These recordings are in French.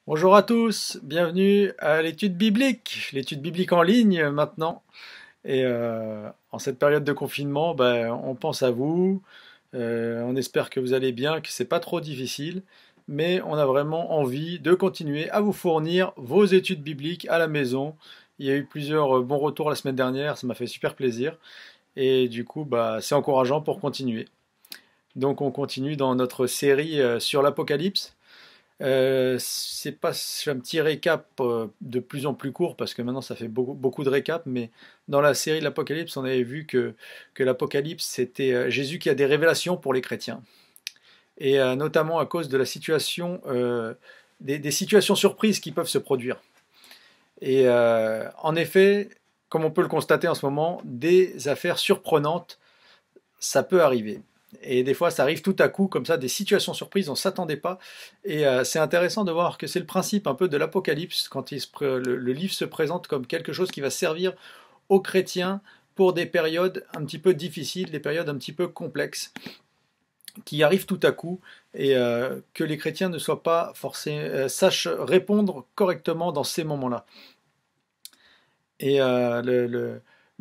Bonjour à tous, bienvenue à l'étude biblique en ligne maintenant. Et en cette période de confinement, on pense à vous, on espère que vous allez bien, que c'est pas trop difficile, mais on a vraiment envie de continuer à vous fournir vos études bibliques à la maison. Il y a eu plusieurs bons retours la semaine dernière, ça m'a fait super plaisir, et du coup, c'est encourageant pour continuer. Donc on continue dans notre série sur l'Apocalypse. C'est pas un petit récap de plus en plus court parce que maintenant ça fait beaucoup de récaps, mais dans la série de l'Apocalypse, on avait vu que l'Apocalypse c'était Jésus qui a des révélations pour les chrétiens. Et notamment à cause de la situation, des situations surprises qui peuvent se produire. Et en effet, comme on peut le constater en ce moment, des affaires surprenantes, ça peut arriver. Et des fois, ça arrive tout à coup, comme ça, des situations surprises, on ne s'attendait pas. Et c'est intéressant de voir que c'est le principe un peu de l'Apocalypse, quand le livre se présente comme quelque chose qui va servir aux chrétiens pour des périodes un petit peu difficiles, des périodes un petit peu complexes, qui arrivent tout à coup, et que les chrétiens ne soient pas forcés, sachent répondre correctement dans ces moments-là. Et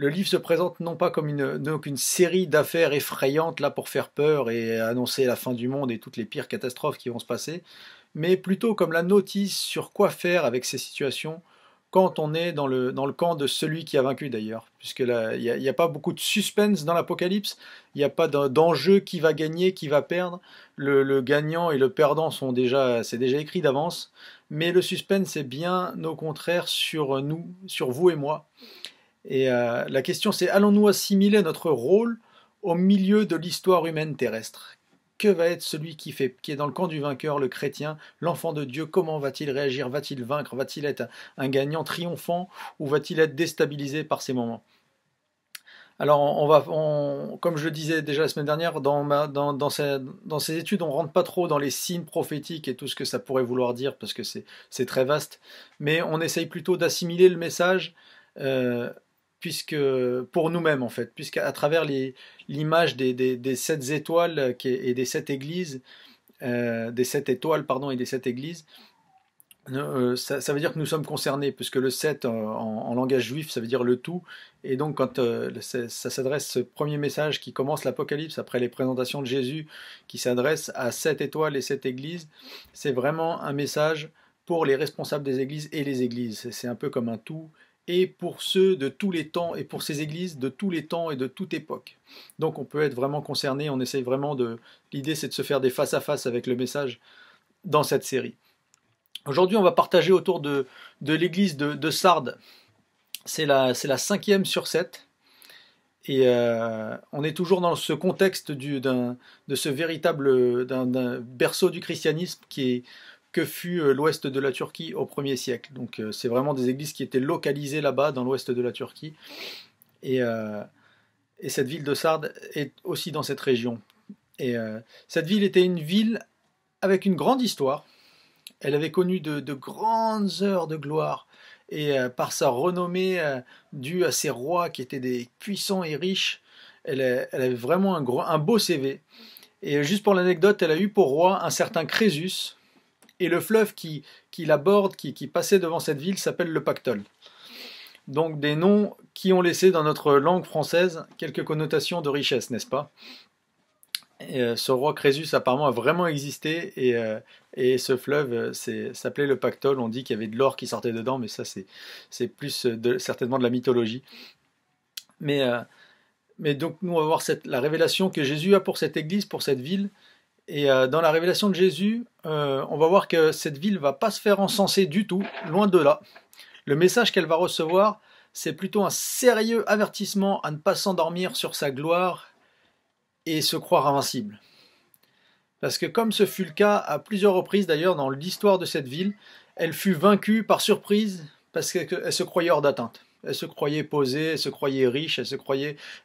le livre se présente non pas comme donc une série d'affaires effrayantes là pour faire peur et annoncer la fin du monde et toutes les pires catastrophes qui vont se passer, mais plutôt comme la notice sur quoi faire avec ces situations quand on est dans le camp de celui qui a vaincu d'ailleurs. Puisque là, il n'y a pas beaucoup de suspense dans l'Apocalypse, il n'y a pas d'enjeu qui va gagner, qui va perdre. Le gagnant et le perdant c'est déjà écrit d'avance, mais le suspense est bien au contraire sur nous, sur vous et moi. Et la question c'est, allons-nous assimiler notre rôle au milieu de l'histoire humaine terrestre? Que va être celui qui est dans le camp du vainqueur, le chrétien, l'enfant de Dieu? Comment va-t-il réagir? Va-t-il vaincre? Va-t-il être un gagnant triomphant? Ou va-t-il être déstabilisé par ces moments? Alors, comme je le disais déjà la semaine dernière, dans ces études, on ne rentre pas trop dans les signes prophétiques et tout ce que ça pourrait vouloir dire, parce que c'est très vaste, mais on essaye plutôt d'assimiler le message, euh, puisque pour nous-mêmes en fait, puisqu'à travers l'image des sept étoiles et des sept églises, des sept étoiles pardon et des sept églises, ça veut dire que nous sommes concernés, puisque le 7 en langage juif, ça veut dire le tout. Et donc, quand ça s'adresse, ce premier message qui commence l'Apocalypse, après les présentations de Jésus, qui s'adresse à 7 étoiles et 7 églises, c'est vraiment un message pour les responsables des églises et les églises. C'est un peu comme un tout, et pour ceux de tous les temps, et pour ces églises de tous les temps et de toute époque. Donc, on peut être vraiment concerné, on essaye vraiment de... L'idée, c'est de se faire des face-à-face avec le message dans cette série. Aujourd'hui, on va partager autour de l'église de Sardes. C'est la cinquième sur 7. Et on est toujours dans ce contexte de ce véritable d'un berceau du christianisme que fut l'ouest de la Turquie au 1er siècle. Donc c'est vraiment des églises qui étaient localisées là-bas, dans l'ouest de la Turquie. Et, euh, et cette ville de Sardes est aussi dans cette région. Et cette ville était une ville avec une grande histoire. Elle avait connu de grandes heures de gloire, et par sa renommée due à ses rois qui étaient des puissants et riches, elle avait vraiment un beau CV. Et juste pour l'anecdote, elle a eu pour roi un certain Crésus, et le fleuve qui l'aborde, qui passait devant cette ville, s'appelle le Pactole. Donc des noms qui ont laissé dans notre langue française quelques connotations de richesse, n'est-ce pas? Et, ce roi Crésus apparemment a vraiment existé, et ce fleuve s'appelait le Pactole. On dit qu'il y avait de l'or qui sortait dedans, mais ça c'est plus certainement de la mythologie. Mais, euh, mais donc nous on va voir la révélation que Jésus a pour cette église, pour cette ville. Et dans la révélation de Jésus, on va voir que cette ville va pas se faire encenser du tout, loin de là. Le message qu'elle va recevoir, c'est plutôt un sérieux avertissement à ne pas s'endormir sur sa gloire et se croire invincible. Parce que comme ce fut le cas à plusieurs reprises d'ailleurs dans l'histoire de cette ville, elle fut vaincue par surprise parce qu'elle se croyait hors d'atteinte. Elle se croyait posée, elle se croyait riche,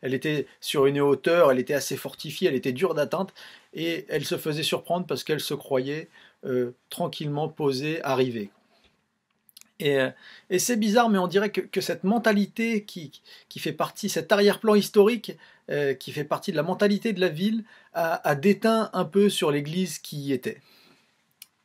elle était sur une hauteur, elle était assez fortifiée, elle était dure d'atteinte, et elle se faisait surprendre parce qu'elle se croyait tranquillement posée, arrivée. Et, euh, et c'est bizarre, mais on dirait que cette mentalité qui fait partie, cet arrière-plan historique qui fait partie de la mentalité de la ville, a déteint un peu sur l'église qui y était.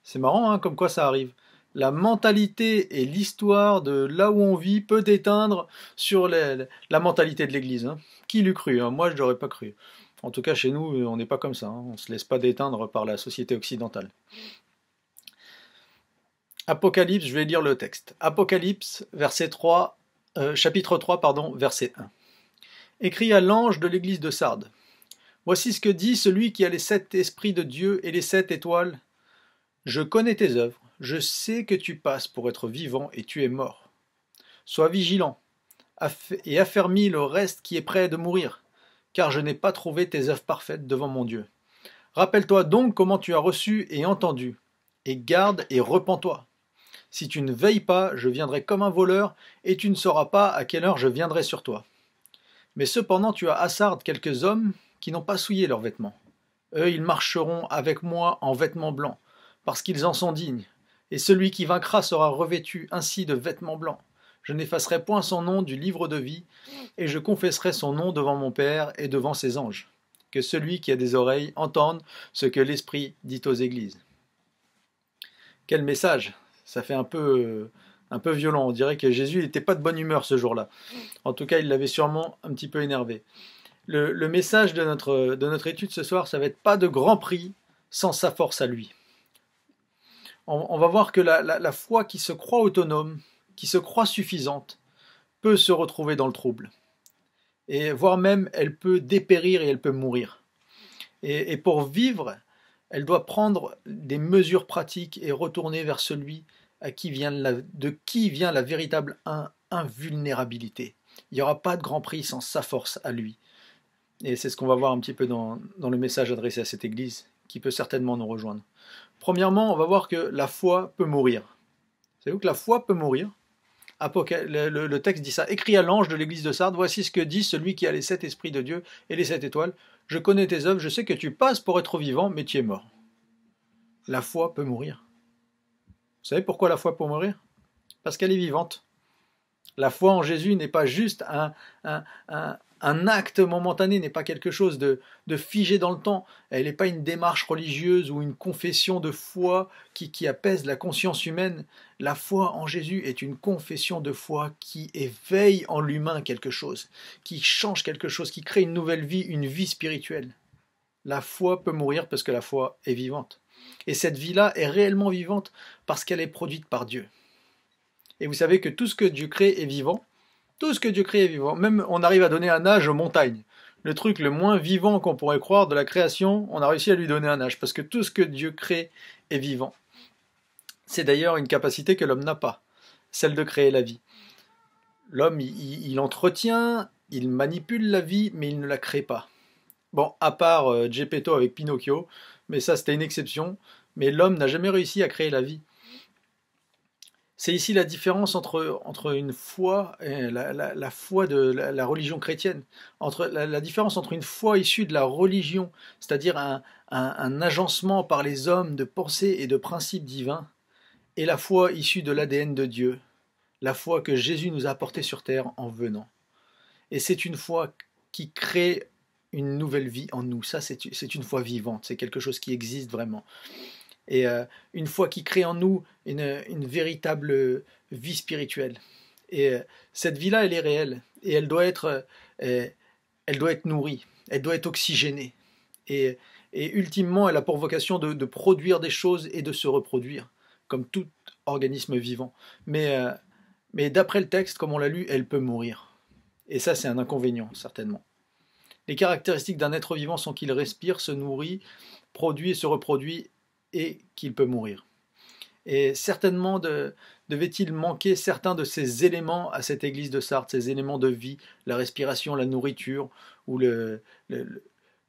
C'est marrant, hein, comme quoi ça arrive. la mentalité et l'histoire de là où on vit peut éteindre sur la mentalité de l'Église, hein. Qui l'eût cru, hein? Moi, je n'aurais pas cru. En tout cas, chez nous, on n'est pas comme ça, hein. On ne se laisse pas déteindre par la société occidentale. Apocalypse, je vais lire le texte. Apocalypse, chapitre 3, pardon, verset 1. Écrit à l'ange de l'église de Sardes. Voici ce que dit celui qui a les 7 esprits de Dieu et les 7 étoiles. Je connais tes œuvres, je sais que tu passes pour être vivant et tu es mort. Sois vigilant et affermis le reste qui est prêt de mourir, car je n'ai pas trouvé tes œuvres parfaites devant mon Dieu. Rappelle-toi donc comment tu as reçu et entendu, et garde et repens-toi. Si tu ne veilles pas, je viendrai comme un voleur, et tu ne sauras pas à quelle heure je viendrai sur toi. Mais cependant tu as à Sardes quelques hommes qui n'ont pas souillé leurs vêtements. Eux, ils marcheront avec moi en vêtements blancs, parce qu'ils en sont dignes. Et celui qui vaincra sera revêtu ainsi de vêtements blancs. Je n'effacerai point son nom du livre de vie, et je confesserai son nom devant mon Père et devant ses anges. Que celui qui a des oreilles entende ce que l'Esprit dit aux églises. Quel message! Ça fait un peu violent. On dirait que Jésus n'était pas de bonne humeur ce jour-là. En tout cas, il l'avait sûrement un petit peu énervé. Le message de notre étude ce soir, ça va être pas de grand prix sans sa force à lui. On va voir que la foi qui se croit autonome, qui se croit suffisante, peut se retrouver dans le trouble. Et voire même, elle peut dépérir et elle peut mourir. Et pour vivre, elle doit prendre des mesures pratiques et retourner vers celui de qui vient la véritable invulnérabilité. Il n'y aura pas de grand prix sans sa force à lui. Et c'est ce qu'on va voir un petit peu dans le message adressé à cette église, qui peut certainement nous rejoindre. Premièrement, on va voir que la foi peut mourir. Savez-vous que la foi peut mourir? Le texte dit ça. Écrit à l'ange de l'église de Sardes, voici ce que dit celui qui a les 7 esprits de Dieu et les 7 étoiles. Je connais tes œuvres, je sais que tu passes pour être vivant, mais tu es mort. La foi peut mourir. Vous savez pourquoi la foi peut mourir? Parce qu'elle est vivante. La foi en Jésus n'est pas juste un acte momentané, n'est pas quelque chose de figé dans le temps. Elle n'est pas une démarche religieuse ou une confession de foi qui apaise la conscience humaine. La foi en Jésus est une confession de foi qui éveille en l'humain quelque chose, qui change quelque chose, qui crée une nouvelle vie, une vie spirituelle. La foi peut mourir parce que la foi est vivante. Et cette vie-là est réellement vivante parce qu'elle est produite par Dieu. Et vous savez que tout ce que Dieu crée est vivant. Tout ce que Dieu crée est vivant. Même on arrive à donner un âge aux montagnes. Le truc le moins vivant qu'on pourrait croire de la création, on a réussi à lui donner un âge. Parce que tout ce que Dieu crée est vivant. C'est d'ailleurs une capacité que l'homme n'a pas. Celle de créer la vie. L'homme, il entretient, il manipule la vie, mais il ne la crée pas. Bon, à part Geppetto avec Pinocchio, mais ça c'était une exception. Mais l'homme n'a jamais réussi à créer la vie. C'est ici la différence entre une foi, la foi de la religion chrétienne, la différence entre une foi issue de la religion, c'est-à-dire un agencement par les hommes de pensées et de principes divins, et la foi issue de l'ADN de Dieu, la foi que Jésus nous a apportée sur terre en venant. Et c'est une foi qui crée une nouvelle vie en nous. Ça, c'est une foi vivante, c'est quelque chose qui existe vraiment. Et une foi qui crée en nous une véritable vie spirituelle. Et cette vie-là, elle est réelle. Et elle doit être nourrie. Elle doit être oxygénée. Et ultimement, elle a pour vocation de produire des choses et de se reproduire, comme tout organisme vivant. Mais d'après le texte, comme on l'a lu, elle peut mourir. Et ça, c'est un inconvénient, certainement. Les caractéristiques d'un être vivant sont qu'il respire, se nourrit, produit et se reproduit, et qu'il peut mourir. Et certainement devait-il manquer certains de ces éléments à cette église de Sardes, ces éléments de vie, la respiration, la nourriture, ou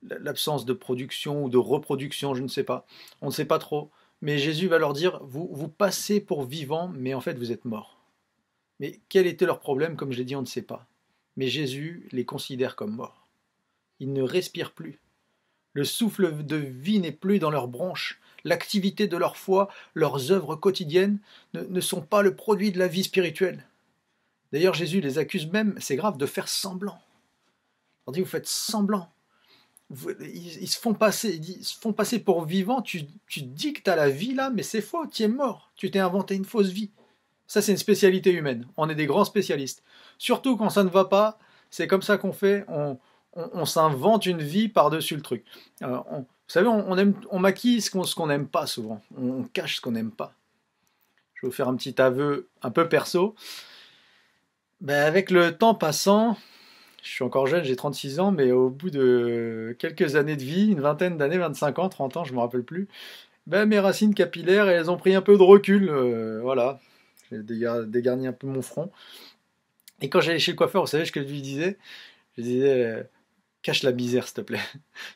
l'absence de production ou de reproduction, je ne sais pas. On ne sait pas trop. Mais Jésus va leur dire, vous passez pour vivants, mais en fait vous êtes morts. Mais quel était leur problème? Comme je l'ai dit, on ne sait pas. Mais Jésus les considère comme morts. Ils ne respirent plus. Le souffle de vie n'est plus dans leurs bronches. L'activité de leur foi, leurs œuvres quotidiennes ne sont pas le produit de la vie spirituelle. D'ailleurs, Jésus les accuse même, c'est grave, de faire semblant. Il dit, vous faites semblant. ils se font passer pour vivants. Tu dis que tu as la vie là, mais c'est faux, tu es mort. Tu t'es inventé une fausse vie. Ça, c'est une spécialité humaine. On est des grands spécialistes. Surtout quand ça ne va pas, c'est comme ça qu'on fait. On s'invente une vie par-dessus le truc. Vous savez, on maquille ce qu'on n'aime pas souvent. On cache ce qu'on n'aime pas. Je vais vous faire un petit aveu un peu perso. Ben, avec le temps passant, je suis encore jeune, j'ai 36 ans, mais au bout de quelques années de vie, une vingtaine d'années, 25 ans, 30 ans, je ne me rappelle plus, ben, mes racines capillaires, elles ont pris un peu de recul. Voilà, j'ai dégarni un peu mon front. Et quand j'allais chez le coiffeur, vous savez ce que je lui disais? Je lui disais, cache la misère, s'il te plaît.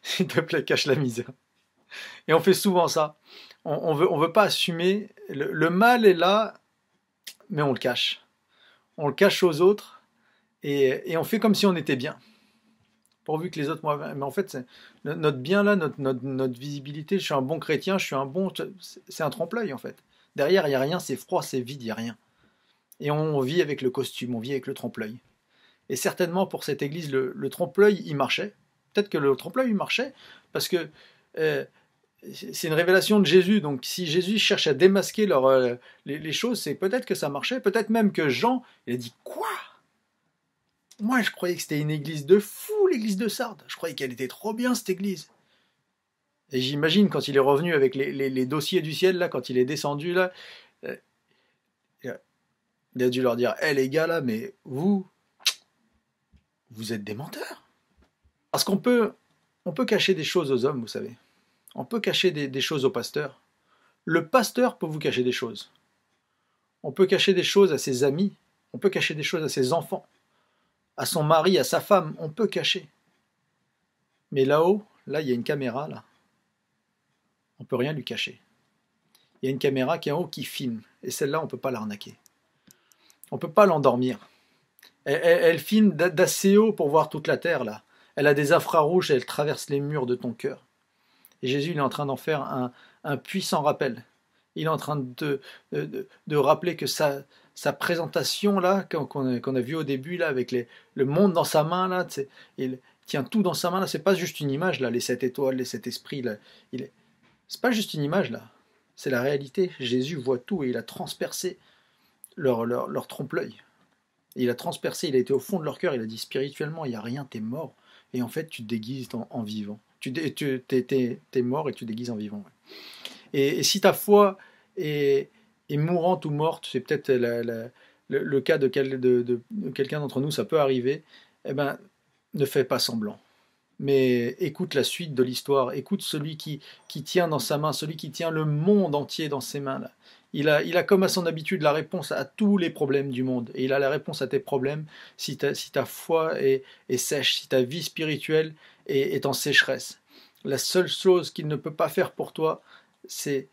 S'il te plaît, cache la misère. Et on fait souvent ça. On veut pas assumer. Le mal est là, mais on le cache. On le cache aux autres et on fait comme si on était bien. Pourvu que les autres... Mais en fait, notre bien là, notre visibilité, je suis un bon chrétien, je suis un bon... C'est un trompe-l'œil en fait. Derrière, il n'y a rien, c'est froid, c'est vide, il n'y a rien. Et on vit avec le costume, on vit avec le trompe-l'œil. Et certainement pour cette église, le trompe-l'œil, il marchait. Peut-être que le trompe-l'œil, il marchait, parce que c'est une révélation de Jésus. Donc si Jésus cherche à démasquer les choses, c'est peut-être que ça marchait. Peut-être même que Jean, il a dit « Quoi ? Moi, je croyais que c'était une église de fous, l'église de Sardes. Je croyais qu'elle était trop bien, cette église. » Et j'imagine, quand il est revenu avec les dossiers du ciel, là, quand il est descendu, là, il a dû leur dire « Eh les gars, là, mais vous êtes des menteurs. » Parce on peut cacher des choses aux hommes, vous savez. On peut cacher des choses au pasteur. Le pasteur peut vous cacher des choses. On peut cacher des choses à ses amis. On peut cacher des choses à ses enfants. À son mari, à sa femme. On peut cacher. Mais là-haut, là, il y a une caméra, là. On ne peut rien lui cacher. Il y a une caméra qui est en haut qui filme. Et celle-là, on ne peut pas l'arnaquer. On ne peut pas l'endormir. Elle filme d'assez haut pour voir toute la terre, là. Elle a des infrarouges, elle traverse les murs de ton cœur. Et Jésus, il est en train d'en faire un puissant rappel. Il est en train de rappeler que sa présentation, là, qu'on a vue au début, là, avec le monde dans sa main, là, il tient tout dans sa main, là, c'est pas juste une image, là, les 7 étoiles, les 7 esprits, là. C'est pas juste une image, là. C'est la réalité. Jésus voit tout et il a transpercé leur trompe-l'œil. Il a transpercé, il a été au fond de leur cœur, il a dit spirituellement, il n'y a rien, t'es mort. Et en fait, tu te déguises en vivant. T'es mort et tu te déguises en vivant. Ouais. Et si ta foi est mourante ou morte, c'est peut-être le cas de quelqu'un d'entre nous, ça peut arriver, eh ben, ne fais pas semblant. Mais écoute la suite de l'histoire, écoute celui qui tient dans sa main, celui qui tient le monde entier dans ses mains. Là. Il a comme à son habitude la réponse à tous les problèmes du monde. Et il a la réponse à tes problèmes si ta foi est sèche, si ta vie spirituelle est en sécheresse. La seule chose qu'il ne peut pas faire pour toi, c'est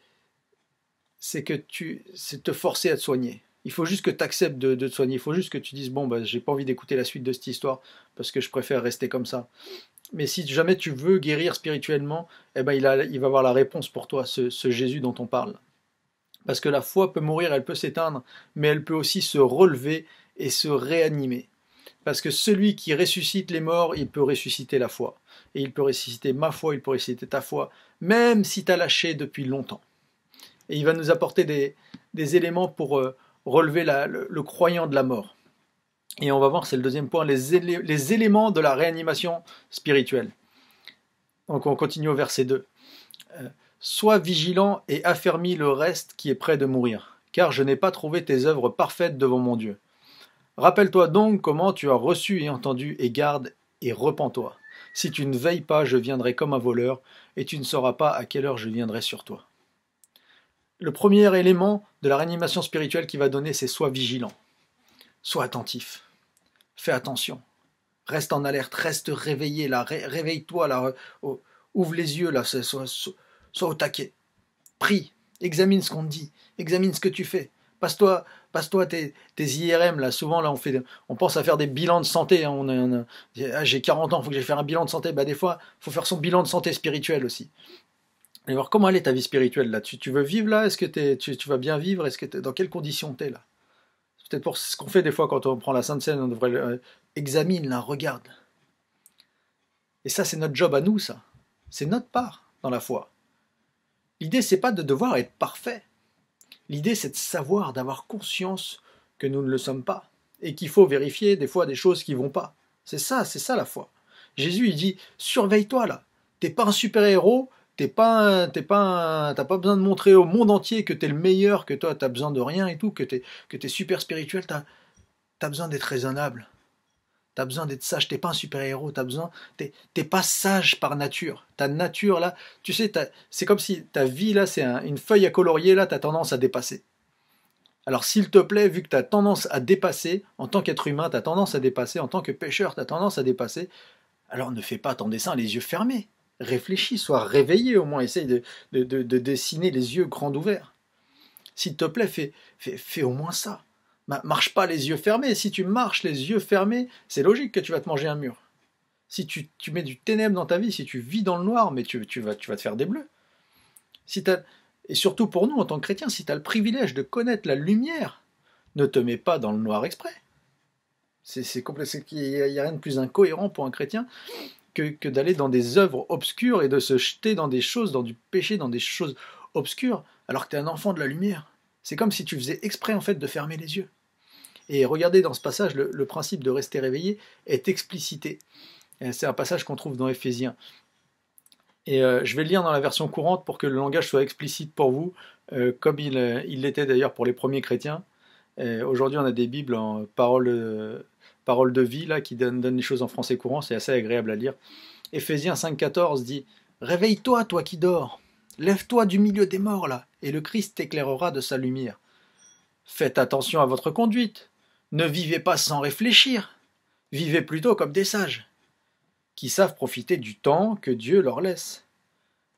te forcer à te soigner. Il faut juste que tu acceptes de te soigner. Il faut juste que tu dises, bon, bah, j'ai pas envie d'écouter la suite de cette histoire parce que je préfère rester comme ça. Mais si jamais tu veux guérir spirituellement, eh ben il va avoir la réponse pour toi, ce Jésus dont on parle. Parce que la foi peut mourir, elle peut s'éteindre, mais elle peut aussi se relever et se réanimer. Parce que celui qui ressuscite les morts, il peut ressusciter la foi. Et il peut ressusciter ma foi, il peut ressusciter ta foi, même si tu as lâché depuis longtemps. Et il va nous apporter des éléments pour relever le croyant de la mort. Et on va voir, c'est le deuxième point, les éléments de la réanimation spirituelle. Donc on continue au verset 2. Sois vigilant et affermis le reste qui est près de mourir, car je n'ai pas trouvé tes œuvres parfaites devant mon Dieu. Rappelle-toi donc comment tu as reçu et entendu, et garde et repens-toi. Si tu ne veilles pas, je viendrai comme un voleur, et tu ne sauras pas à quelle heure je viendrai sur toi. Le premier élément de la réanimation spirituelle qu'il va donner, c'est sois vigilant. Sois attentif. Fais attention. Reste en alerte, reste réveillé, là, réveille-toi, là, ouvre les yeux, là, sois au taquet. Prie, examine ce qu'on te dit, examine ce que tu fais. Passe-toi tes IRM, là, souvent, là, on pense à faire des bilans de santé. Hein, j'ai 40 ans, il faut que j'aille faire un bilan de santé. Bah, des fois, il faut faire son bilan de santé spirituel aussi. Et voir comment elle est ta vie spirituelle, là. Tu veux vivre, là? Est-ce que tu vas bien vivre? Dans quelles conditions tu es, là? C'est peut-être pour ce qu'on fait des fois quand on prend la Sainte Seine, on devrait examine, là, regarde. Et ça, c'est notre job à nous, ça. C'est notre part dans la foi. L'idée, c'est pas de devoir être parfait. L'idée, c'est de savoir, d'avoir conscience que nous ne le sommes pas. Et qu'il faut vérifier des fois des choses qui vont pas. C'est ça la foi. Jésus, il dit, surveille-toi là. T'es pas un super-héros, t'as pas besoin de montrer au monde entier que t'es le meilleur, que toi t'as besoin de rien et tout, que t'es super spirituel, t'as besoin d'être raisonnable. T'as besoin d'être sage, t'es pas un super-héros, t'es pas sage par nature. Ta nature là, tu sais, c'est comme si ta vie là, c'est une feuille à colorier là, t'as tendance à dépasser. Alors s'il te plaît, vu que t'as tendance à dépasser, en tant qu'être humain, t'as tendance à dépasser, en tant que pécheur, t'as tendance à dépasser, alors ne fais pas ton dessin les yeux fermés. Réfléchis, sois réveillé au moins, essaye de dessiner les yeux grands ouverts. S'il te plaît, fais au moins ça. Marche pas les yeux fermés. Si tu marches les yeux fermés, c'est logique que tu vas te manger un mur. Si tu mets du ténèbre dans ta vie, si tu vis dans le noir, mais tu vas te faire des bleus. Et surtout pour nous, en tant que chrétiens, si tu as le privilège de connaître la lumière, ne te mets pas dans le noir exprès. Il n'y a rien de plus incohérent pour un chrétien que d'aller dans des œuvres obscures et de se jeter dans des choses, dans du péché, dans des choses obscures, alors que tu es un enfant de la lumière. C'est comme si tu faisais exprès en fait de fermer les yeux. Et regardez dans ce passage, le principe de rester réveillé est explicité. C'est un passage qu'on trouve dans Éphésiens. Et je vais le lire dans la version courante pour que le langage soit explicite pour vous, comme il l'était d'ailleurs pour les premiers chrétiens. Aujourd'hui, on a des Bibles en paroles de vie là, qui donnent les choses en français courant, c'est assez agréable à lire. Éphésiens 5,14 dit « Réveille-toi, toi qui dors, lève-toi du milieu des morts là, et le Christ t'éclairera de sa lumière. Faites attention à votre conduite, ne vivez pas sans réfléchir, vivez plutôt comme des sages, qui savent profiter du temps que Dieu leur laisse.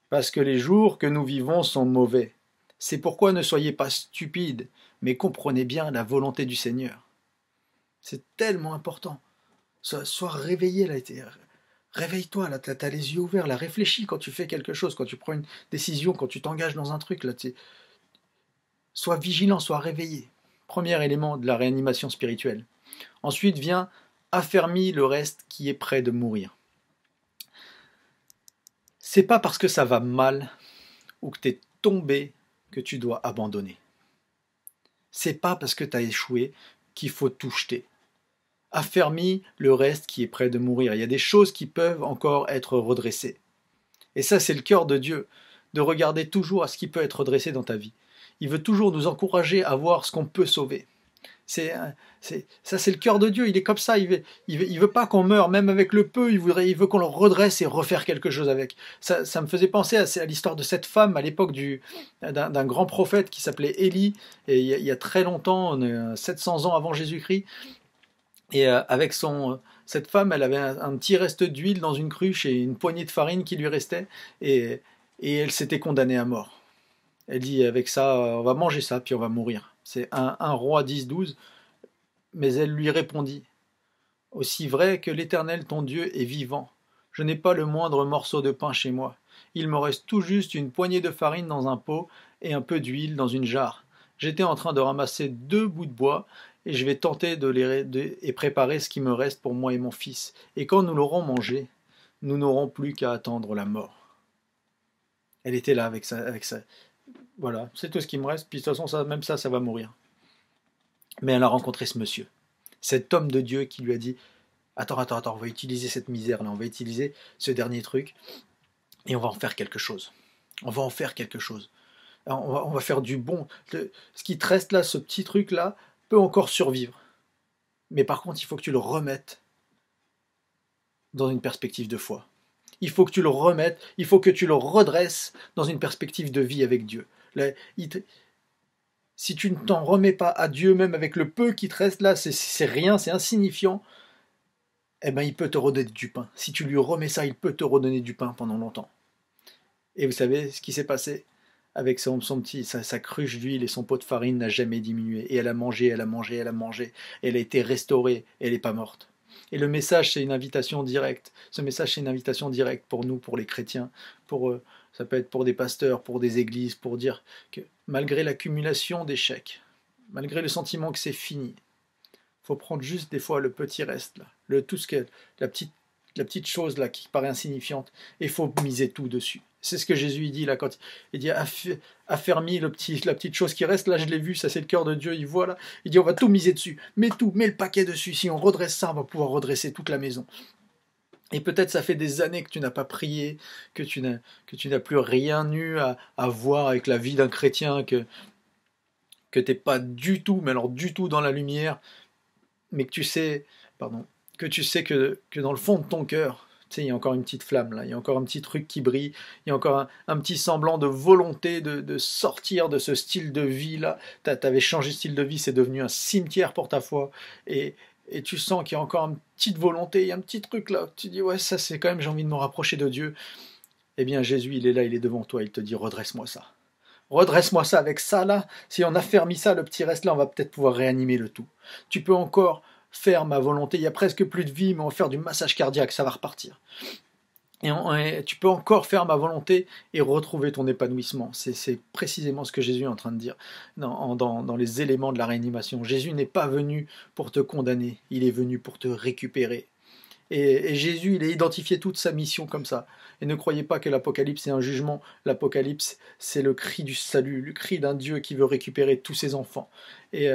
Parce que les jours que nous vivons sont mauvais. C'est pourquoi ne soyez pas stupides, mais comprenez bien la volonté du Seigneur. » C'est tellement important. Sois réveillé là. Réveille-toi là, t'as les yeux ouverts là, réfléchis quand tu fais quelque chose, quand tu prends une décision, quand tu t'engages dans un truc là. Sois vigilant, sois réveillé. Premier élément de la réanimation spirituelle. Ensuite vient affermis le reste qui est prêt de mourir. C'est pas parce que ça va mal ou que t'es tombé que tu dois abandonner. C'est pas parce que t'as échoué qu'il faut tout jeter. Affermis le reste qui est prêt de mourir. Il y a des choses qui peuvent encore être redressées. Et ça, c'est le cœur de Dieu, de regarder toujours à ce qui peut être redressé dans ta vie. Il veut toujours nous encourager à voir ce qu'on peut sauver. C'est le cœur de Dieu, il est comme ça, il veut pas qu'on meure, même avec le peu, il veut qu'on le redresse et refaire quelque chose avec. Ça me faisait penser à l'histoire de cette femme à l'époque d'un grand prophète qui s'appelait Élie, et il y a très longtemps, 700 ans avant Jésus-Christ, et avec cette femme, elle avait un petit reste d'huile dans une cruche et une poignée de farine qui lui restait, et elle s'était condamnée à mort. Elle dit, avec ça, on va manger ça, puis on va mourir. C'est 1 Roi 10-12. Mais elle lui répondit, aussi vrai que l'Éternel ton Dieu est vivant, je n'ai pas le moindre morceau de pain chez moi. Il me reste tout juste une poignée de farine dans un pot et un peu d'huile dans une jarre. J'étais en train de ramasser 2 bouts de bois et je vais tenter et préparer ce qui me reste pour moi et mon fils. Et quand nous l'aurons mangé, nous n'aurons plus qu'à attendre la mort. Elle était là avec ça. Voilà, c'est tout ce qui me reste. Puis de toute façon, même ça va mourir. Mais elle a rencontré ce monsieur, cet homme de Dieu qui lui a dit « Attends, on va utiliser cette misère-là, on va utiliser ce dernier truc et on va en faire quelque chose. On va en faire quelque chose. On va faire du bon. Ce qui te reste là, ce petit truc-là, peut encore survivre. Mais par contre, il faut que tu le remettes dans une perspective de foi. Il faut que tu le remettes, il faut que tu le redresses dans une perspective de vie avec Dieu. Si tu ne t'en remets pas à Dieu, même avec le peu qui te reste là, c'est rien, c'est insignifiant, eh ben il peut te redonner du pain. Si tu lui remets ça, il peut te redonner du pain pendant longtemps. Et vous savez ce qui s'est passé avec sa cruche d'huile et son pot de farine n'a jamais diminué. Et elle a mangé, elle a mangé, elle a mangé. Elle a été restaurée, elle n'est pas morte. Et le message, c'est une invitation directe. Ce message, c'est une invitation directe pour nous, pour les chrétiens, ça peut être pour des pasteurs, pour des églises, pour dire que malgré l'accumulation d'échecs, malgré le sentiment que c'est fini, il faut prendre juste des fois le petit reste, là, la petite chose là qui paraît insignifiante, et il faut miser tout dessus. C'est ce que Jésus il dit là, quand il dit affermis la petite chose qui reste, là je l'ai vu, ça c'est le cœur de Dieu, il voit là, il dit on va tout miser dessus, mets le paquet dessus, si on redresse ça, on va pouvoir redresser toute la maison. Et peut-être ça fait des années que tu n'as pas prié, que tu n'as plus rien eu à voir avec la vie d'un chrétien, que tu n'es pas du tout, mais alors du tout dans la lumière, mais que tu sais, que dans le fond de ton cœur, tu sais, il y a encore une petite flamme là, il y a encore un petit truc qui brille, il y a encore un petit semblant de volonté de sortir de ce style de vie là. Tu avais changé de style de vie, c'est devenu un cimetière pour ta foi, et tu sens qu'il y a encore une petite volonté, il y a un petit truc là, tu dis ouais, ça c'est quand même, j'ai envie de me rapprocher de Dieu. Eh bien Jésus, il est là, il est devant toi, il te dit redresse-moi ça. Redresse-moi ça avec ça là. Si on affermit ça, le petit reste là, on va peut-être pouvoir réanimer le tout. Tu peux encore faire ma volonté. Il y a presque plus de vie, mais on va faire du massage cardiaque, ça va repartir. Et tu peux encore faire ma volonté et retrouver ton épanouissement. C'est précisément ce que Jésus est en train de dire dans les éléments de la réanimation. Jésus n'est pas venu pour te condamner, il est venu pour te récupérer. Et Jésus, il a identifié toute sa mission comme ça. Et ne croyez pas que l'Apocalypse est un jugement. L'Apocalypse, c'est le cri du salut, le cri d'un Dieu qui veut récupérer tous ses enfants. Et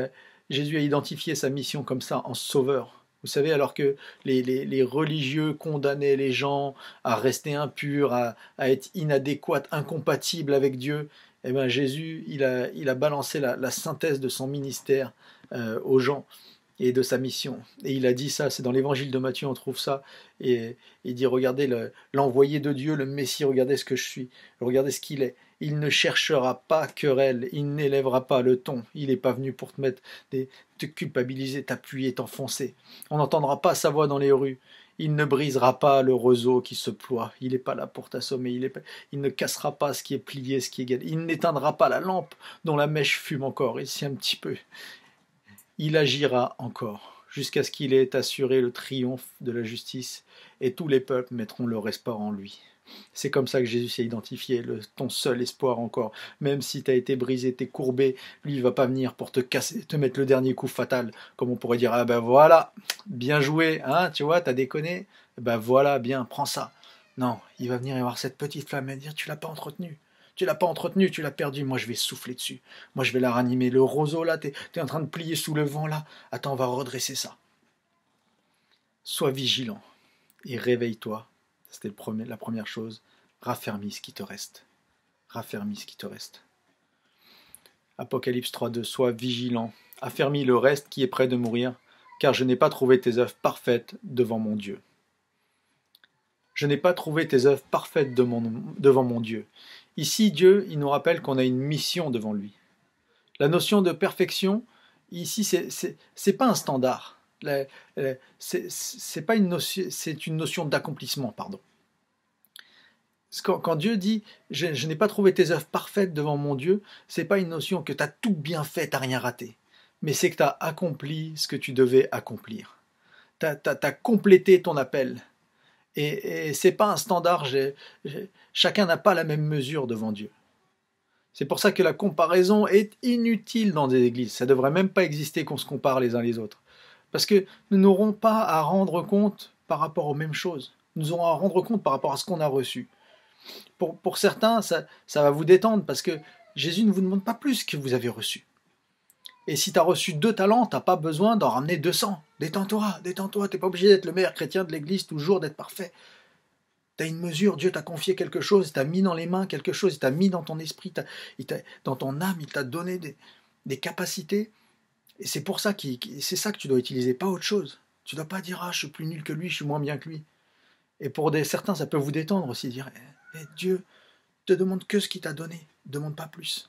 Jésus a identifié sa mission comme ça, en sauveur. Vous savez, alors que les religieux condamnaient les gens à rester impurs, à être inadéquats, incompatibles avec Dieu, eh bien Jésus, il a balancé la synthèse de son ministère aux gens et de sa mission. Et il a dit ça, c'est dans l'évangile de Matthieu, on trouve ça, et il dit, regardez l'envoyé de Dieu, le Messie, regardez ce que je suis, regardez ce qu'il est. Il ne cherchera pas querelle, il n'élèvera pas le ton, il n'est pas venu pour te culpabiliser, t'appuyer, t'enfoncer. On n'entendra pas sa voix dans les rues, il ne brisera pas le roseau qui se ploie, il n'est pas là pour t'assommer, il ne cassera pas ce qui est plié, ce qui est égal, il n'éteindra pas la lampe dont la mèche fume encore, ici un petit peu. Il agira encore, jusqu'à ce qu'il ait assuré le triomphe de la justice, et tous les peuples mettront leur espoir en lui. C'est comme ça que Jésus s'est identifié, ton seul espoir encore. Même si tu as été brisé, t'es courbé, lui il va pas venir pour te casser, te mettre le dernier coup fatal, comme on pourrait dire, ah ben voilà, bien joué, hein, tu vois, t'as déconné, ben voilà, bien, prends ça. Non, il va venir y avoir cette petite flamme et dire, tu l'as pas entretenu. Tu l'as pas entretenu, tu l'as perdu, moi je vais souffler dessus. Moi je vais la ranimer. Le roseau là, t'es en train de plier sous le vent là. Attends, on va redresser ça. Sois vigilant et réveille-toi. C'était la première chose. Raffermis ce qui te reste. Raffermis ce qui te reste. Apocalypse 3.2. Sois vigilant. Affermis le reste qui est près de mourir, car je n'ai pas trouvé tes œuvres parfaites devant mon Dieu. Je n'ai pas trouvé tes œuvres parfaites devant mon Dieu. Ici, Dieu, il nous rappelle qu'on a une mission devant lui. La notion de perfection, ici, c'est pas un standard. C'est pas une notion, c'est une notion d'accomplissement, pardon. Quand Dieu dit je n'ai pas trouvé tes œuvres parfaites devant mon Dieu, c'est pas une notion que tu as tout bien fait, tu n'as rien raté. Mais c'est que tu as accompli ce que tu devais accomplir. Tu as complété ton appel. Et c'est pas un standard, chacun n'a pas la même mesure devant Dieu. C'est pour ça que la comparaison est inutile dans des églises. Ça ne devrait même pas exister qu'on se compare les uns les autres. Parce que nous n'aurons pas à rendre compte par rapport aux mêmes choses. Nous aurons à rendre compte par rapport à ce qu'on a reçu. Pour certains, ça va vous détendre parce que Jésus ne vous demande pas plus que vous avez reçu. Et si tu as reçu 2 talents, tu n'as pas besoin d'en ramener 200. Détends-toi, tu n'es pas obligé d'être le meilleur chrétien de l'église, toujours d'être parfait. Tu as une mesure, Dieu t'a confié quelque chose, il t'a mis dans les mains quelque chose, il t'a mis dans ton esprit, dans ton âme, il t'a donné des capacités. Et c'est pour ça c'est ça que tu dois utiliser, pas autre chose. Tu ne dois pas dire, je suis plus nul que lui, je suis moins bien que lui. Et pour certains, ça peut vous détendre aussi, dire, Dieu te demande que ce qu'il t'a donné, ne demande pas plus.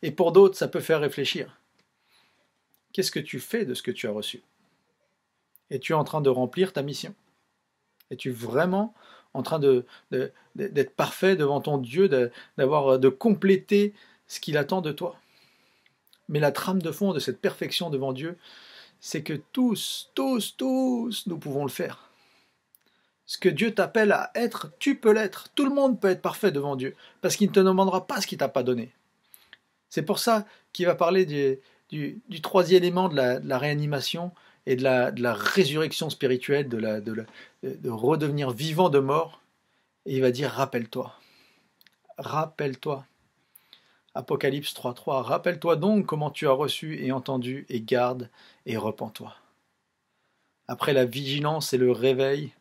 Et pour d'autres, ça peut faire réfléchir. Qu'est-ce que tu fais de ce que tu as reçu? Es-tu en train de remplir ta mission? Es-tu vraiment en train d'être parfait devant ton Dieu, de compléter ce qu'il attend de toi? Mais la trame de fond de cette perfection devant Dieu, c'est que tous, nous pouvons le faire. Ce que Dieu t'appelle à être, tu peux l'être. Tout le monde peut être parfait devant Dieu, parce qu'il ne te demandera pas ce qu'il ne t'a pas donné. C'est pour ça qu'il va parler du 3e élément de la réanimation, et de la résurrection spirituelle, de redevenir vivant de mort. Et il va dire, rappelle-toi, rappelle-toi. Apocalypse 3.3, rappelle-toi donc comment tu as reçu et entendu, et garde et repens-toi. Après la vigilance et le réveil,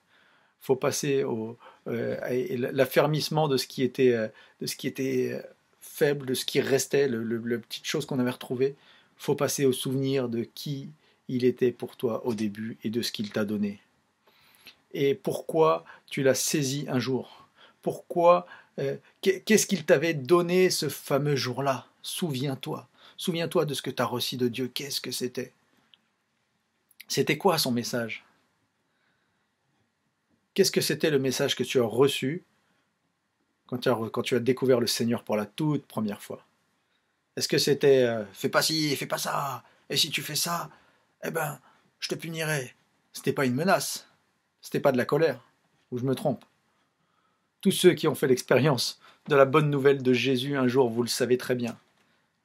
faut passer au l'affermissement de ce qui était faible, de ce qui restait, le petite chose qu'on avait retrouvée. Faut passer au souvenir de qui il était pour toi au début et de ce qu'il t'a donné. Et pourquoi tu l'as saisi un jour. Pourquoi qu'est-ce qu'il t'avait donné ce fameux jour-là? Souviens-toi. Souviens-toi de ce que tu as reçu de Dieu. Qu'est-ce que c'était? C'était quoi son message? Qu'est-ce que c'était le message que tu as reçu quand tu as découvert le Seigneur pour la toute première fois? Est-ce que c'était fais pas ci, fais pas ça, et si tu fais ça, eh ben, je te punirai. C'était pas une menace, c'était pas de la colère, ou je me trompe? Tous ceux qui ont fait l'expérience de la bonne nouvelle de Jésus un jour, vous le savez très bien.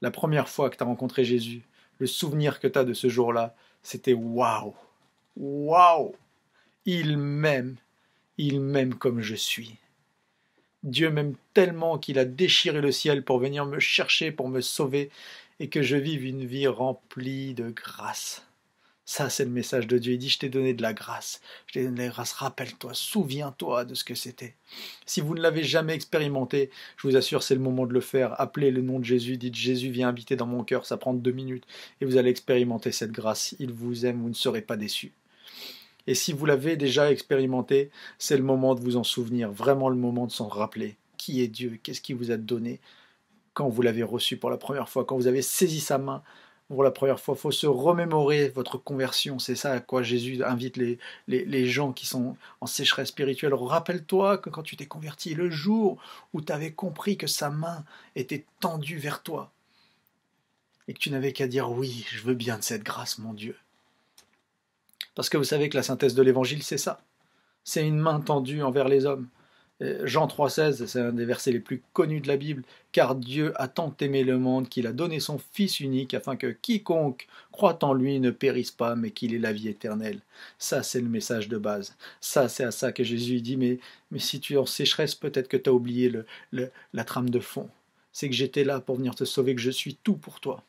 La première fois que tu as rencontré Jésus, le souvenir que tu as de ce jour-là, c'était waouh! Waouh! Il m'aime comme je suis. Dieu m'aime tellement qu'il a déchiré le ciel pour venir me chercher, pour me sauver, et que je vive une vie remplie de grâce. Ça, c'est le message de Dieu. Il dit, je t'ai donné de la grâce. Je t'ai donné de la grâce. Rappelle-toi, souviens-toi de ce que c'était. Si vous ne l'avez jamais expérimenté, je vous assure, c'est le moment de le faire. Appelez le nom de Jésus. Dites, Jésus, viens habiter dans mon cœur. Ça prend 2 minutes. Et vous allez expérimenter cette grâce. Il vous aime. Vous ne serez pas déçus. Et si vous l'avez déjà expérimenté, c'est le moment de vous en souvenir. Vraiment le moment de s'en rappeler. Qui est Dieu? Qu'est-ce qu'il vous a donné quand vous l'avez reçu pour la première fois? Quand vous avez saisi sa main pour la première fois, il faut se remémorer votre conversion. C'est ça à quoi Jésus invite les gens qui sont en sécheresse spirituelle. Rappelle-toi que quand tu t'es converti, le jour où tu avais compris que sa main était tendue vers toi et que tu n'avais qu'à dire oui, je veux bien de cette grâce, mon Dieu. Parce que vous savez que la synthèse de l'évangile, c'est ça. C'est une main tendue envers les hommes. Jean 3,16, c'est un des versets les plus connus de la Bible. Car Dieu a tant aimé le monde qu'il a donné son Fils unique afin que quiconque croit en lui ne périsse pas, mais qu'il ait la vie éternelle. Ça, c'est le message de base. Ça, c'est à ça que Jésus dit, mais si tu es en sécheresse, peut-être que tu as oublié la trame de fond. C'est que j'étais là pour venir te sauver, que je suis tout pour toi.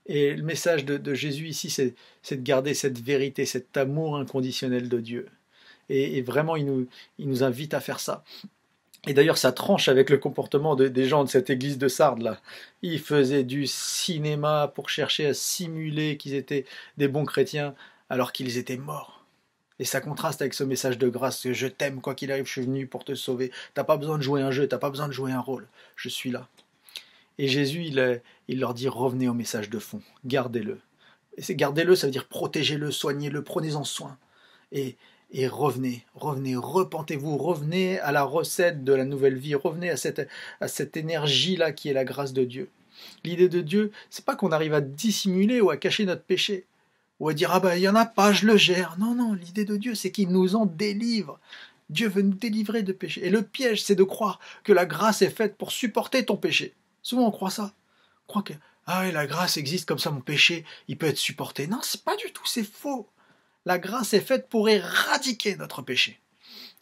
Et le message de Jésus ici, c'est de garder cette vérité, cet amour inconditionnel de Dieu. Et vraiment, il nous invite à faire ça. Et d'ailleurs, ça tranche avec le comportement des gens de cette église de Sardes, là. Ils faisaient du cinéma pour chercher à simuler qu'ils étaient des bons chrétiens, alors qu'ils étaient morts. Et ça contraste avec ce message de grâce, que je t'aime, quoi qu'il arrive, je suis venu pour te sauver. T'as pas besoin de jouer un jeu, t'as pas besoin de jouer un rôle. Je suis là. Et Jésus, il leur dit, revenez au message de fond, gardez-le. Et gardez-le, ça veut dire protégez-le, soignez-le, prenez-en soin. Et revenez, repentez-vous, revenez à la recette de la nouvelle vie, revenez à cette énergie-là qui est la grâce de Dieu. L'idée de Dieu, c'est pas qu'on arrive à dissimuler ou à cacher notre péché, ou à dire ah ben il y en a pas, je le gère. Non, l'idée de Dieu, c'est qu'il nous en délivre. Dieu veut nous délivrer de péché. Et le piège, c'est de croire que la grâce est faite pour supporter ton péché. Souvent on croit ça. On croit que la grâce existe comme ça, mon péché, il peut être supporté. Non, c'est pas du tout, c'est faux. La grâce est faite pour éradiquer notre péché.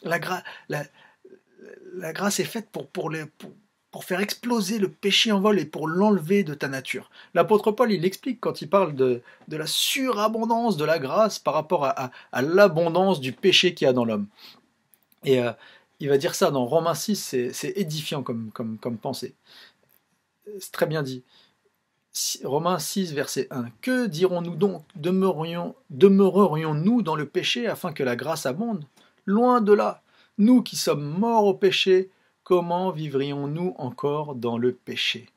La grâce est faite pour faire exploser le péché en vol et pour l'enlever de ta nature. L'apôtre Paul, il explique quand il parle de la surabondance de la grâce par rapport à l'abondance du péché qu'il y a dans l'homme. Et il va dire ça dans Romains 6, c'est édifiant comme pensée. C'est très bien dit. Romains 6, verset 1. Que dirons-nous donc? Demeurerions-nous dans le péché afin que la grâce abonde? Loin de là. Nous qui sommes morts au péché, comment vivrions-nous encore dans le péché?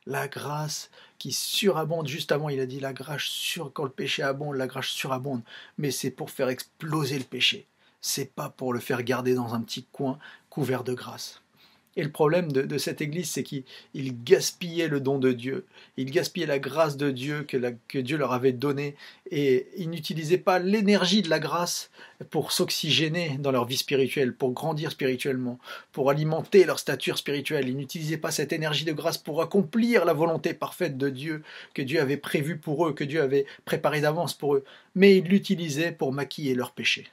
La grâce qui surabonde, juste avant il a dit la grâce quand le péché abonde, la grâce surabonde, mais c'est pour faire exploser le péché. C'est pas pour le faire garder dans un petit coin couvert de grâce. Et le problème de cette Église, c'est qu'ils gaspillaient le don de Dieu. Ils gaspillaient la grâce de Dieu que Dieu leur avait donnée. Et ils n'utilisaient pas l'énergie de la grâce pour s'oxygéner dans leur vie spirituelle, pour grandir spirituellement, pour alimenter leur stature spirituelle. Ils n'utilisaient pas cette énergie de grâce pour accomplir la volonté parfaite de Dieu, que Dieu avait prévue pour eux, que Dieu avait préparée d'avance pour eux. Mais ils l'utilisaient pour maquiller leurs péchés.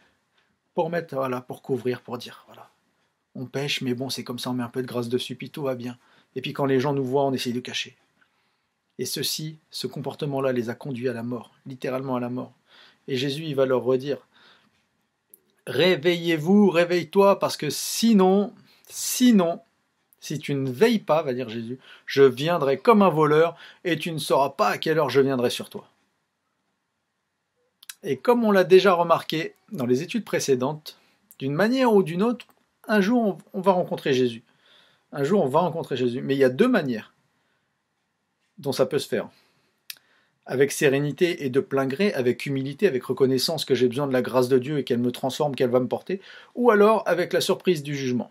Pour mettre, voilà, pour couvrir, pour dire, voilà. On pêche, mais bon, c'est comme ça, on met un peu de grâce dessus, puis tout va bien. Et puis quand les gens nous voient, on essaye de cacher. Et ce comportement-là les a conduits à la mort, littéralement à la mort. Et Jésus, il va leur redire, réveillez-vous, réveille-toi, parce que sinon, si tu ne veilles pas, va dire Jésus, je viendrai comme un voleur, et tu ne sauras pas à quelle heure je viendrai sur toi. Et comme on l'a déjà remarqué dans les études précédentes, d'une manière ou d'une autre, un jour, on va rencontrer Jésus. Un jour, on va rencontrer Jésus. Mais il y a deux manières dont ça peut se faire. Avec sérénité et de plein gré, avec humilité, avec reconnaissance que j'ai besoin de la grâce de Dieu et qu'elle me transforme, qu'elle va me porter. Ou alors avec la surprise du jugement.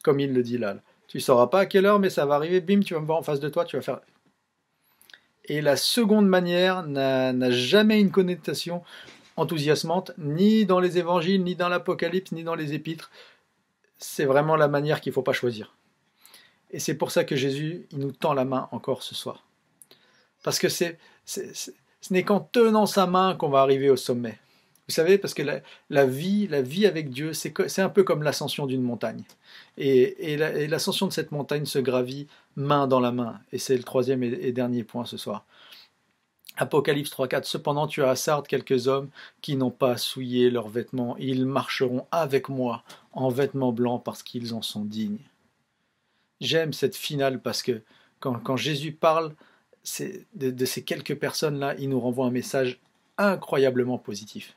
Comme il le dit là. Tu ne sauras pas à quelle heure, mais ça va arriver, bim, tu vas me voir en face de toi, tu vas faire... Et la seconde manière n'a jamais une connotation enthousiasmante, ni dans les évangiles, ni dans l'Apocalypse, ni dans les épîtres. C'est vraiment la manière qu'il ne faut pas choisir. Et c'est pour ça que Jésus, il nous tend la main encore ce soir. Parce que ce n'est qu'en tenant sa main qu'on va arriver au sommet. Vous savez, parce que la vie avec Dieu, c'est un peu comme l'ascension d'une montagne. Et l'ascension de cette montagne se gravit main dans la main. Et c'est le troisième et dernier point ce soir. Apocalypse 3,4. Cependant, tu as à Sardes quelques hommes qui n'ont pas souillé leurs vêtements. Ils marcheront avec moi en vêtements blancs parce qu'ils en sont dignes. J'aime cette finale parce que quand Jésus parle de ces quelques personnes-là, il nous renvoie un message incroyablement positif.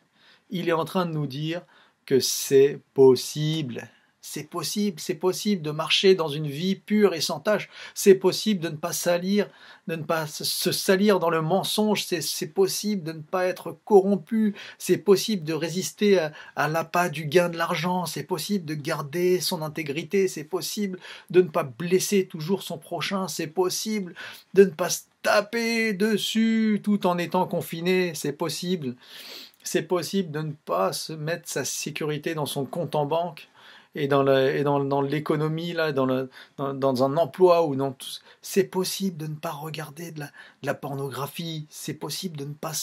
Il est en train de nous dire que c'est possible. C'est possible de marcher dans une vie pure et sans tache. C'est possible de ne pas salir, de ne pas se salir dans le mensonge. C'est possible de ne pas être corrompu. C'est possible de résister à l'appât du gain de l'argent. C'est possible de garder son intégrité. C'est possible de ne pas blesser toujours son prochain. C'est possible de ne pas se taper dessus tout en étant confiné. C'est possible. C'est possible de ne pas se mettre sa sécurité dans son compte en banque et dans l'économie, là, dans un emploi ou dans tout. C'est possible de ne pas regarder de la pornographie. C'est possible de ne pas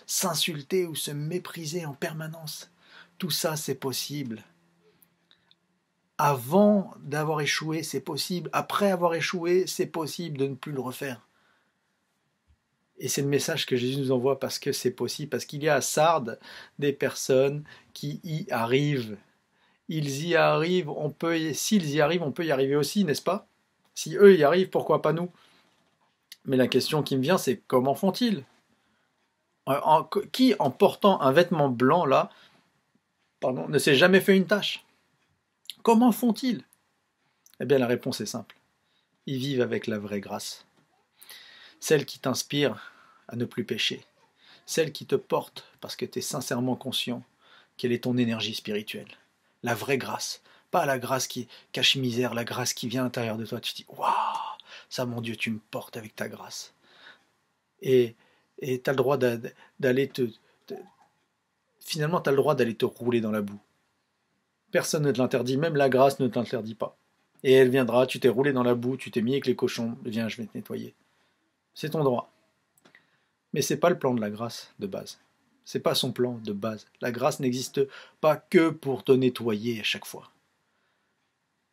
s'insulter ou se mépriser en permanence. Tout ça, c'est possible. Avant d'avoir échoué, c'est possible. Après avoir échoué, c'est possible de ne plus le refaire. Et c'est le message que Jésus nous envoie parce que c'est possible, parce qu'il y a à Sardes des personnes qui y arrivent. Ils y arrivent, s'ils y arrivent, on peut y arriver aussi, n'est-ce pas? Si eux y arrivent, pourquoi pas nous? Mais la question qui me vient, c'est comment font-ils? Qui, en portant un vêtement blanc, là, ne s'est jamais fait une tache? Comment font-ils? Eh bien, la réponse est simple. Ils vivent avec la vraie grâce. Celle qui t'inspire à ne plus pécher. Celle qui te porte parce que tu es sincèrement conscient quelle est ton énergie spirituelle. La vraie grâce. Pas la grâce qui cache misère, la grâce qui vient à l'intérieur de toi. Tu te dis, waouh, ça mon Dieu, tu me portes avec ta grâce. Et tu as le droit d'aller finalement, tu as le droit d'aller te rouler dans la boue. Personne ne te l'interdit, même la grâce ne te l'interdit pas. Et elle viendra, tu t'es roulé dans la boue, tu t'es mis avec les cochons, viens, je vais te nettoyer. C'est ton droit. Mais c'est pas le plan de la grâce de base. C'est pas son plan de base. La grâce n'existe pas que pour te nettoyer à chaque fois.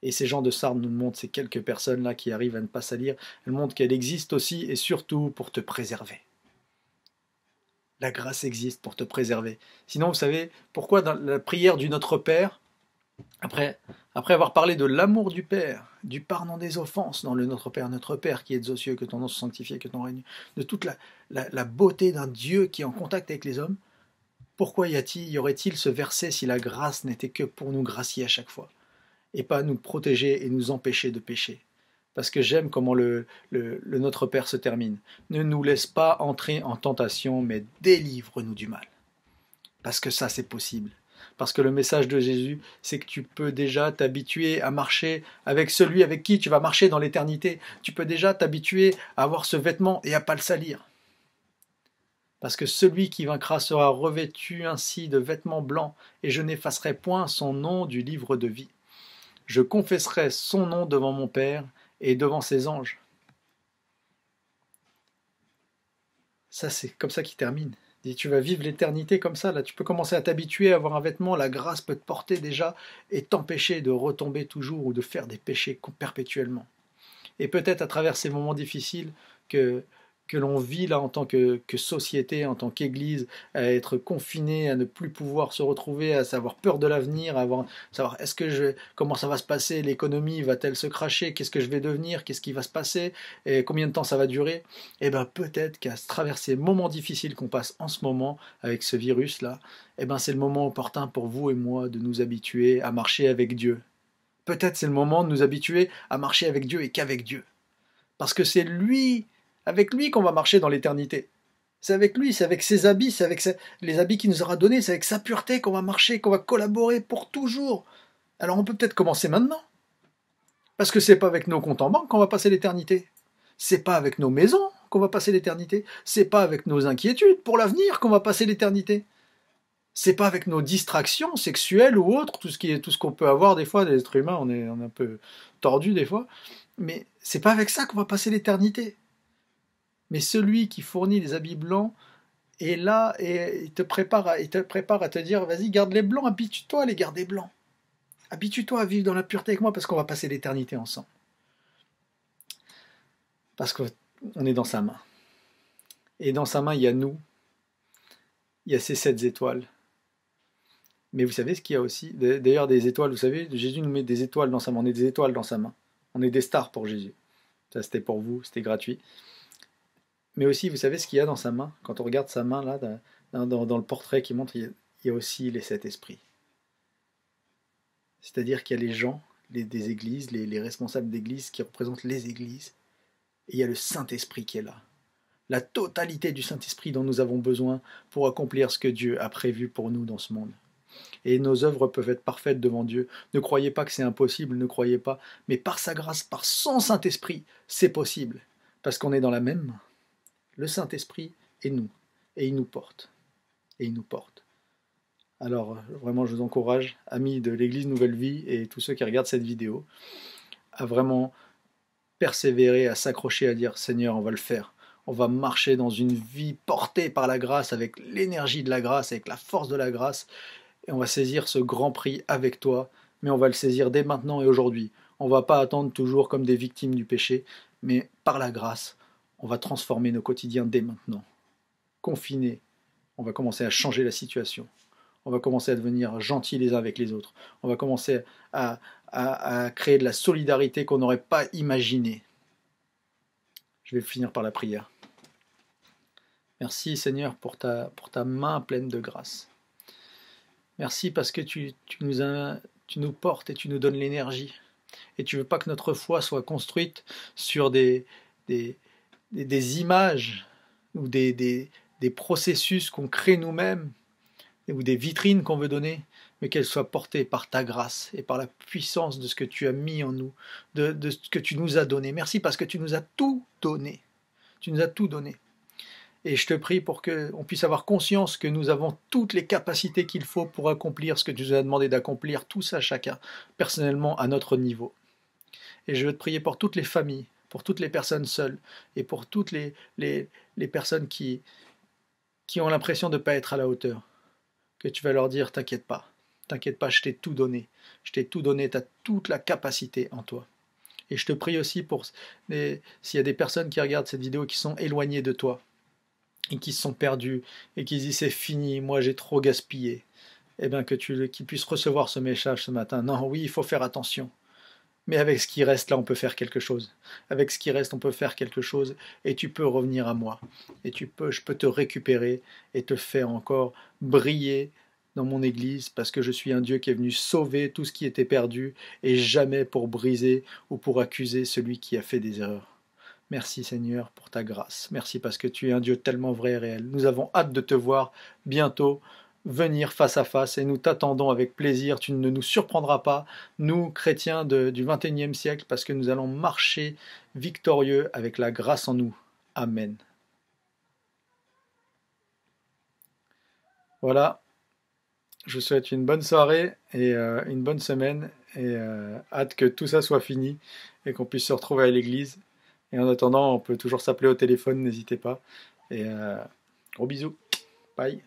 Et ces gens de Sardes nous montrent, ces quelques personnes-là qui arrivent à ne pas salir, elles montrent qu'elle existe aussi et surtout pour te préserver. La grâce existe pour te préserver. Sinon, vous savez, pourquoi dans la prière du Notre Père, après avoir parlé de l'amour du Père, du pardon des offenses dans le Notre Père qui est aux cieux, que ton nom soit sanctifié, que ton règne, de toute la beauté d'un Dieu qui est en contact avec les hommes, pourquoi y aurait-il ce verset si la grâce n'était que pour nous gracier à chaque fois et pas nous protéger et nous empêcher de pécher? Parce que j'aime comment le Notre Père se termine. Ne nous laisse pas entrer en tentation, mais délivre-nous du mal. Parce que ça, c'est possible. Parce que le message de Jésus, c'est que tu peux déjà t'habituer à marcher avec celui avec qui tu vas marcher dans l'éternité. Tu peux déjà t'habituer à avoir ce vêtement et à pas le salir. Parce que celui qui vaincra sera revêtu ainsi de vêtements blancs, et je n'effacerai point son nom du livre de vie. Je confesserai son nom devant mon Père et devant ses anges. Ça, c'est comme ça qu'il termine. Il dit, tu vas vivre l'éternité comme ça, là, tu peux commencer à t'habituer à avoir un vêtement, la grâce peut te porter déjà et t'empêcher de retomber toujours ou de faire des péchés perpétuellement. Et peut-être à travers ces moments difficiles que l'on vit là en tant que société, en tant qu'Église, à être confiné, à ne plus pouvoir se retrouver, à savoir peur de l'avenir, à savoir comment ça va se passer, l'économie va-t-elle se cracher, qu'est-ce que je vais devenir, qu'est-ce qui va se passer, et combien de temps ça va durer. Et bien peut-être qu'à travers ces moments difficiles qu'on passe en ce moment avec ce virus-là, et ben c'est le moment opportun pour vous et moi de nous habituer à marcher avec Dieu. Peut-être c'est le moment de nous habituer à marcher avec Dieu et qu'avec Dieu. Parce que c'est lui, avec lui qu'on va marcher dans l'éternité. C'est avec lui, c'est avec ses habits, c'est avec les habits qu'il nous aura donnés, c'est avec sa pureté qu'on va marcher, qu'on va collaborer pour toujours. Alors on peut peut-être commencer maintenant. Parce que c'est pas avec nos comptes en banque qu'on va passer l'éternité. C'est pas avec nos maisons qu'on va passer l'éternité. C'est pas avec nos inquiétudes pour l'avenir qu'on va passer l'éternité. C'est pas avec nos distractions sexuelles ou autres, tout ce qu'on peut avoir des fois, des êtres humains, on est un peu tordus des fois, mais c'est pas avec ça qu'on va passer l'éternité. Mais celui qui fournit les habits blancs est là et il te prépare à te dire, vas-y, garde les blancs, habitue-toi à les garder blancs. Habitue-toi à vivre dans la pureté avec moi parce qu'on va passer l'éternité ensemble. Parce qu'on est dans sa main. Et dans sa main, il y a nous, il y a ces 7 étoiles. Mais vous savez ce qu'il y a aussi? D'ailleurs, des étoiles, vous savez, Jésus nous met des étoiles dans sa main. On est des étoiles dans sa main. On est des stars pour Jésus. Ça, c'était pour vous, c'était gratuit. Mais aussi, vous savez ce qu'il y a dans sa main? Quand on regarde sa main, là, dans le portrait qui montre, il y a aussi les 7 esprits. C'est-à-dire qu'il y a les gens, des églises, les responsables d'églises qui représentent les églises. Et il y a le Saint-Esprit qui est là. La totalité du Saint-Esprit dont nous avons besoin pour accomplir ce que Dieu a prévu pour nous dans ce monde. Et nos œuvres peuvent être parfaites devant Dieu. Ne croyez pas que c'est impossible, ne croyez pas. Mais par sa grâce, par son Saint-Esprit, c'est possible. Parce qu'on est dans la même main. Le Saint-Esprit et nous. Et il nous porte. Et il nous porte. Alors, vraiment, je vous encourage, amis de l'Église Nouvelle Vie et tous ceux qui regardent cette vidéo, à vraiment persévérer, à s'accrocher, à dire, Seigneur, on va le faire. On va marcher dans une vie portée par la grâce, avec l'énergie de la grâce, avec la force de la grâce. Et on va saisir ce grand prix avec toi, mais on va le saisir dès maintenant et aujourd'hui. On ne va pas attendre toujours comme des victimes du péché, mais par la grâce, on va transformer nos quotidiens dès maintenant. Confinés, on va commencer à changer la situation. On va commencer à devenir gentils les uns avec les autres. On va commencer à créer de la solidarité qu'on n'aurait pas imaginée. Je vais finir par la prière. Merci Seigneur pour ta main pleine de grâce. Merci parce que tu nous portes et tu nous donnes l'énergie. Et tu ne veux pas que notre foi soit construite sur des images ou des processus qu'on crée nous-mêmes ou des vitrines qu'on veut donner, mais qu'elles soient portées par ta grâce et par la puissance de ce que tu as mis en nous, de ce que tu nous as donné. Merci parce que tu nous as tout donné. Tu nous as tout donné. Et je te prie pour qu'on puisse avoir conscience que nous avons toutes les capacités qu'il faut pour accomplir ce que tu nous as demandé d'accomplir, tout ça chacun, personnellement à notre niveau. Et je veux te prier pour toutes les familles, pour toutes les personnes seules, et pour toutes les personnes qui ont l'impression de ne pas être à la hauteur. Que tu vas leur dire, t'inquiète pas, je t'ai tout donné. Je t'ai tout donné, tu as toute la capacité en toi. Et je te prie aussi pour s'il y a des personnes qui regardent cette vidéo qui sont éloignées de toi, et qui se sont perdus, et qui se disent c'est fini, moi j'ai trop gaspillé, eh bien qu'ils puissent recevoir ce message ce matin. Non, oui, il faut faire attention. Mais avec ce qui reste là, on peut faire quelque chose. Avec ce qui reste, on peut faire quelque chose, et tu peux revenir à moi. Et je peux te récupérer, et te faire encore briller dans mon église, parce que je suis un Dieu qui est venu sauver tout ce qui était perdu, et jamais pour briser ou pour accuser celui qui a fait des erreurs. Merci Seigneur pour ta grâce. Merci parce que tu es un Dieu tellement vrai et réel. Nous avons hâte de te voir bientôt venir face à face et nous t'attendons avec plaisir. Tu ne nous surprendras pas, nous, chrétiens du XXIe siècle, parce que nous allons marcher victorieux avec la grâce en nous. Amen. Voilà, je vous souhaite une bonne soirée et une bonne semaine et hâte que tout ça soit fini et qu'on puisse se retrouver à l'église. Et en attendant, on peut toujours s'appeler au téléphone, n'hésitez pas. Et gros bisous. Bye.